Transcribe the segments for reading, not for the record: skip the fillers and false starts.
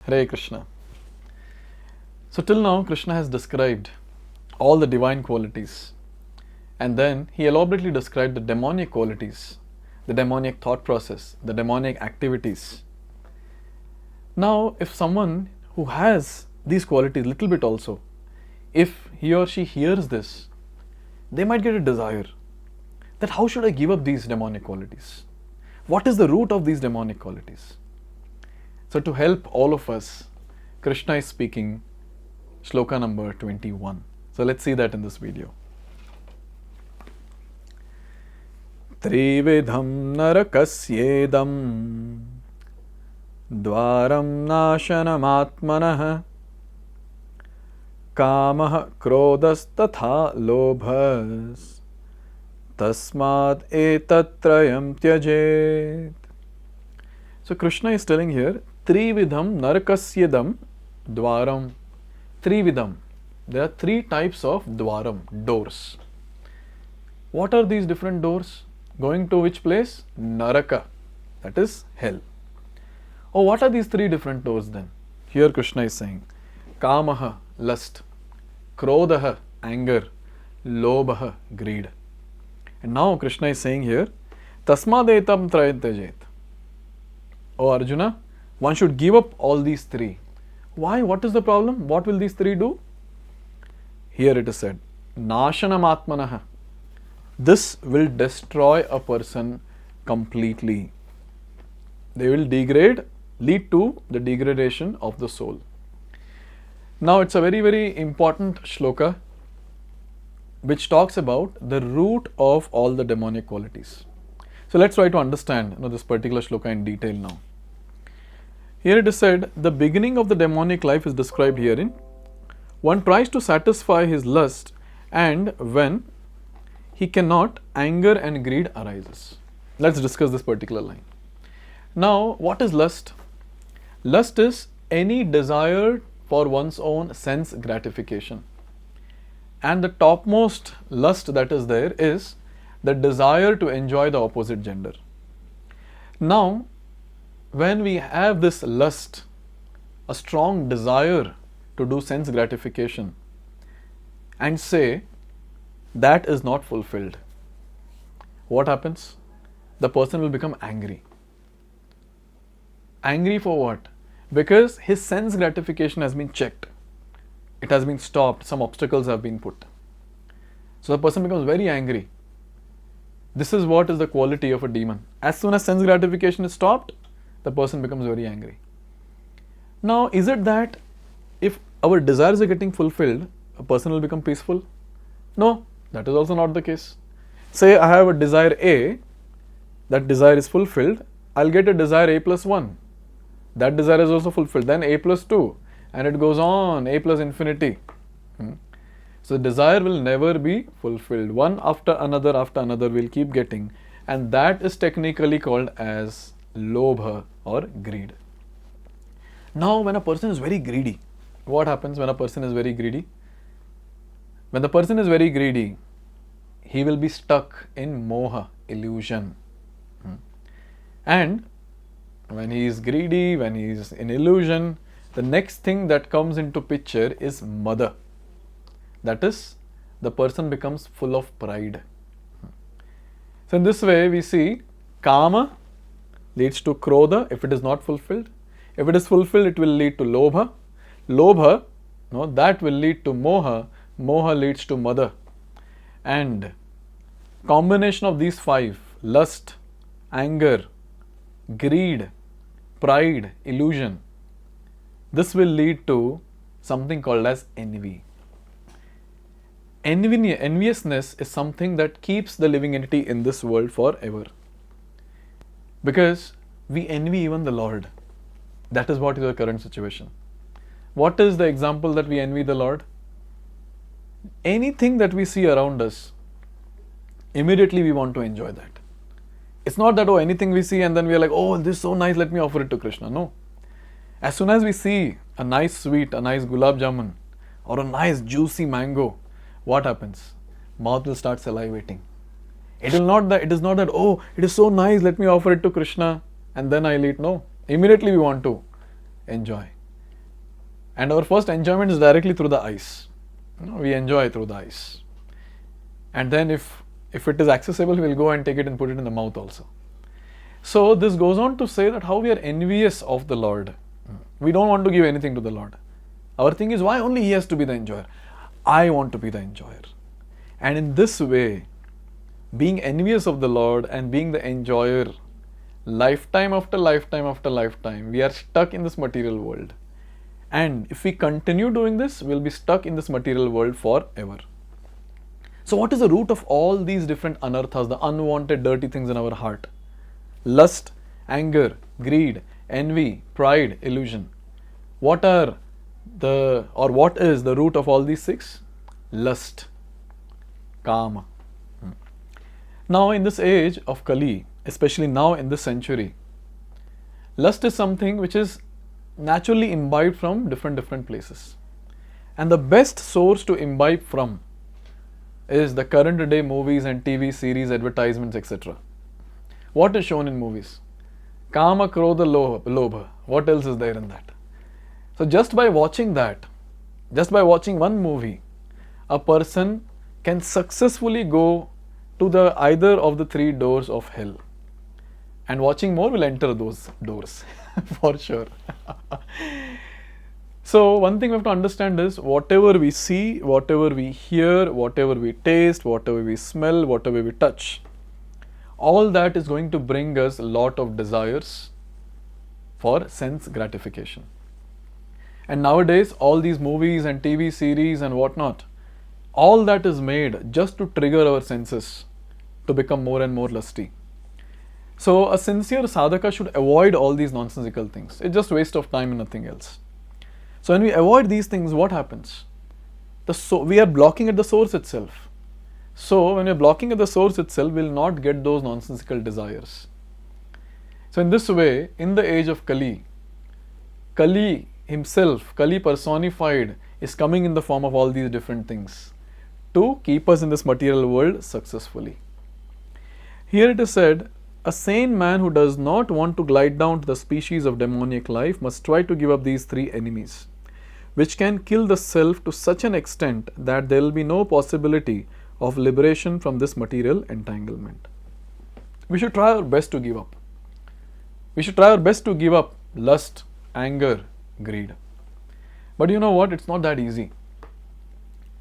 Hare Krishna. So till now Krishna has described all the divine qualities, and then he elaborately described the demonic qualities, the demonic thought process, the demonic activities. Now if someone who has these qualities little bit also, if he or she hears this, they might get a desire that how should I give up these demonic qualities? What is the root of these demonic qualities? So to help all of us, Krishna is speaking Shloka number 21. So let's see that in this video. Trividham narakasyedam dvaram nashanam kamah krodas tatha lobhas tasmad etatrayam tyajet. So Krishna is telling here, Trividham narakasyedam dvaram. Trividham. There are three types of dvaram, doors. What are these different doors? Going to which place? Naraka, that is hell. Oh, what are these three different doors then? Here Krishna is saying, Kamaha, lust, Krodaha, anger, Lobhaha, greed. And now Krishna is saying here, Tasmadetam trayantajet. Oh Arjuna, one should give up all these three. Why? What is the problem? What will these three do? Here it is said, Nashanam Atmanaha. This will destroy a person completely. They will degrade, lead to the degradation of the soul. Now it's a very, very important shloka which talks about the root of all the demonic qualities. So let's try to understand this particular shloka in detail now. Here it is said, the beginning of the demonic life is described herein. One tries to satisfy his lust, and when he cannot, anger and greed arises. Let's discuss this particular line. Now, what is lust? Lust is any desire for one's own sense gratification. And the topmost lust that is there is the desire to enjoy the opposite gender. Now, when we have this lust, a strong desire to do sense gratification, and say that is not fulfilled, what happens? The person will become angry. Angry for what? Because his sense gratification has been checked. It has been stopped. Some obstacles have been put. So the person becomes very angry. This is what is the quality of a demon. As soon as sense gratification is stopped, the person becomes very angry. Now, is it that if our desires are getting fulfilled, a person will become peaceful? No, that is also not the case. Say I have a desire A, that desire is fulfilled, I'll get a desire A plus 1. That desire is also fulfilled, then A plus 2, and it goes on, A plus infinity. So desire will never be fulfilled. One after another we'll keep getting, and that is technically called as lobha or greed. Now when a person is very greedy, what happens when a person is very greedy? When the person is very greedy, he will be stuck in moha, illusion. And when he is greedy, when he is in illusion, the next thing that comes into picture is mada. That is, the person becomes full of pride. So in this way we see kama leads to krodha if it is not fulfilled. If it is fulfilled, it will lead to lobha. Lobha, that will lead to moha. Moha leads to mada. And combination of these five, lust, anger, greed, pride, illusion, this will lead to something called as envy. Enviousness is something that keeps the living entity in this world forever. Because we envy even the Lord. That is what is our current situation. What is the example that we envy the Lord? Anything that we see around us, immediately we want to enjoy that. It's not that, anything we see and then we are like, this is so nice, let me offer it to Krishna. No. As soon as we see a nice sweet, a nice gulab jamun, or a nice juicy mango, what happens? Mouth will start salivating. It is not that, it is so nice, let me offer it to Krishna and then I'll eat. No. Immediately we want to enjoy. And our first enjoyment is directly through the eyes. We enjoy through the eyes. And then if it is accessible, we'll go and take it and put it in the mouth also. So this goes on to say that how we are envious of the Lord. We don't want to give anything to the Lord. Our thing is, why only He has to be the enjoyer? I want to be the enjoyer. And in this way, being envious of the Lord and being the enjoyer, lifetime after lifetime after lifetime, we are stuck in this material world. And if we continue doing this, we'll be stuck in this material world forever. So what is the root of all these different anarthas, the unwanted dirty things in our heart? Lust, anger, greed, envy, pride, illusion. What is the root of all these six? Lust, kama. Now in this age of Kali, especially now in this century, lust is something which is naturally imbibed from different places. And the best source to imbibe from is the current day movies and TV series, advertisements, etc. What is shown in movies? Kama, Krodha, Lobha. What else is there in that? So just by watching that, just by watching one movie, a person can successfully go to either of the three doors of hell. And watching more will enter those doors for sure. So one thing we have to understand is, whatever we see, whatever we hear, whatever we taste, whatever we smell, whatever we touch, all that is going to bring us a lot of desires for sense gratification. And nowadays, all these movies and TV series and whatnot, all that is made just to trigger our senses to become more and more lusty. So a sincere sadhaka should avoid all these nonsensical things. It's just waste of time and nothing else. So when we avoid these things, what happens? We are blocking at the source itself. So when we are blocking at the source itself, we will not get those nonsensical desires. So in this way, in the age of Kali, Kali himself, Kali personified, is coming in the form of all these different things to keep us in this material world successfully. Here it is said, a sane man who does not want to glide down to the species of demoniac life must try to give up these three enemies, which can kill the self to such an extent that there will be no possibility of liberation from this material entanglement. We should try our best to give up. We should try our best to give up lust, anger, greed. But you know what? It's not that easy.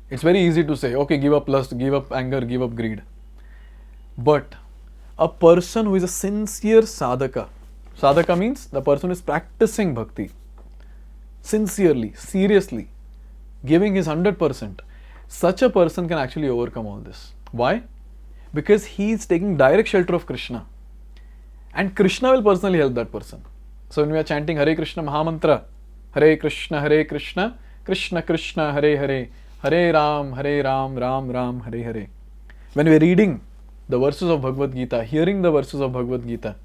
It's very easy to say, okay, give up lust, give up anger, give up greed. But a person who is a sincere sadhaka, sadhaka means the person who is practicing bhakti, sincerely, seriously, giving his 100%, such a person can actually overcome all this. Why? Because he is taking direct shelter of Krishna. And Krishna will personally help that person. So when we are chanting Hare Krishna Mahamantra, Hare Krishna, Krishna Krishna, Hare Hare, Hare Ram, Ram Ram, Hare Hare. When we are reading the verses of Bhagavad-gita, hearing the verses of Bhagavad-gita,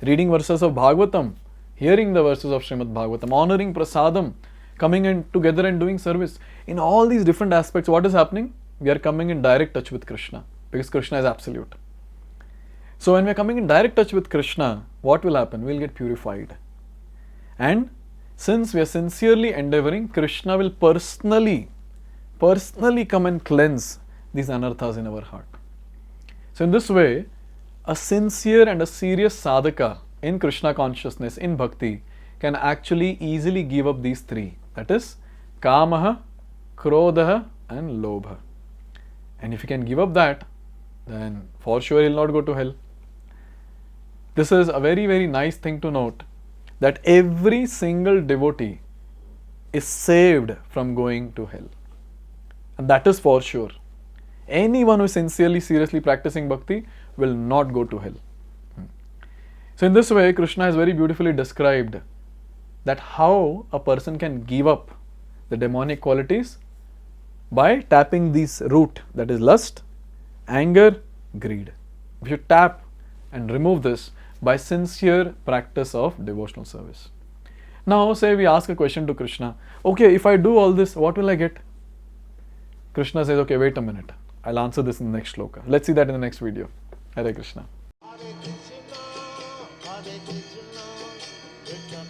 reading verses of Bhagavatam, hearing the verses of Srimad Bhagavatam, honoring Prasadam, coming in together and doing service. In all these different aspects, what is happening? We are coming in direct touch with Krishna, because Krishna is absolute. So when we are coming in direct touch with Krishna, what will happen? We will get purified. And since we are sincerely endeavoring, Krishna will personally come and cleanse these anarthas in our heart. So in this way, a sincere and a serious sadhaka in Krishna consciousness, in bhakti, can actually easily give up these three. That is, kamaha, krodha and lobha. And if he can give up that, then for sure he will not go to hell. This is a very, very nice thing to note, that every single devotee is saved from going to hell. And that is for sure. Anyone who is sincerely, seriously practicing bhakti will not go to hell. So in this way, Krishna has very beautifully described that how a person can give up the demonic qualities by tapping this root, that is lust, anger, greed. We should tap and remove this by sincere practice of devotional service. Now say we ask a question to Krishna, okay, if I do all this, what will I get? Krishna says, okay, wait a minute. I'll answer this in the next shloka. Let's see that in the next video. Hare Krishna. Hare Krishna, Hare Krishna, Krishna